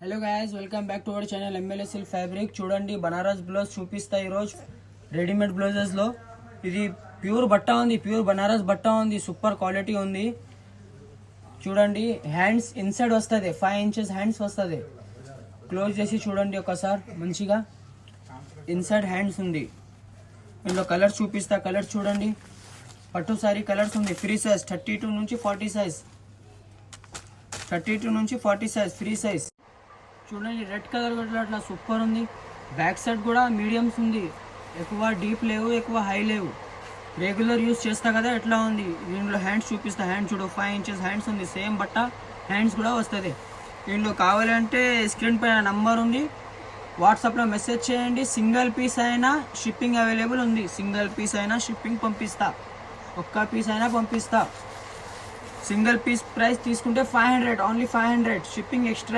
Hello guys, welcome back to our channel MLSL fabric. చూడండి, Banaras blouse చూపిస్తా ఈరోజు readymade blouses లో. ఇది ప్యూర్ బట్ట ఉంది, ప్యూర్ బనారస్ బట్ట ఉంది, సూపర్ క్వాలిటీ ఉంది. చూడండి, హ్యాండ్స్ ఇన్సైడ్ వస్తుంది, 5 ఇంచెస్ హ్యాండ్స్ వస్తుంది. క్లోజ్ చేసి చూడండి ఒకసారి మంచిగా. ఇన్సైడ్ హ్యాండ్స్ ఉంది. ఇందులో కలర్స్ చూపిస్తా, కలర్స్ చూడండి. పట్టు సారీ కలర్స్ ఉంది, ఫ్రీ సైజ్ 32 నుంచి 40 సైజ్, 32 నుంచి 40 సైజ్ ఫ్రీ సైజ్. చూడండి, రెడ్ కలర్ కూడా అట్లా సూపర్ ఉంది. బ్యాక్ సైడ్ కూడా మీడియంస్ ఉంది, ఎక్కువ డీప్ లేవు, ఎక్కువ హై లేవు. రెగ్యులర్ యూస్ చేస్తా కదా ఎట్లా ఉంది. దీంట్లో హ్యాండ్స్ చూపిస్తా. హ్యాండ్స్ చూడు, 5 ఇంచెస్ హ్యాండ్స్ ఉంది, సేమ్ బట్ట హ్యాండ్స్ కూడా వస్తుంది. దీంట్లో కావాలంటే స్క్రీన్ పైన నంబర్ ఉంది, వాట్సాప్లో మెసేజ్ చేయండి. సింగిల్ పీస్ అయినా షిప్పింగ్ అవైలబుల్ ఉంది. సింగిల్ పీస్ అయినా షిప్పింగ్ పంపిస్తా, ఒక్క పీస్ అయినా పంపిస్తా. సింగిల్ పీస్ ప్రైస్ తీసుకుంటే 500, ఓన్లీ 500. Shipping extra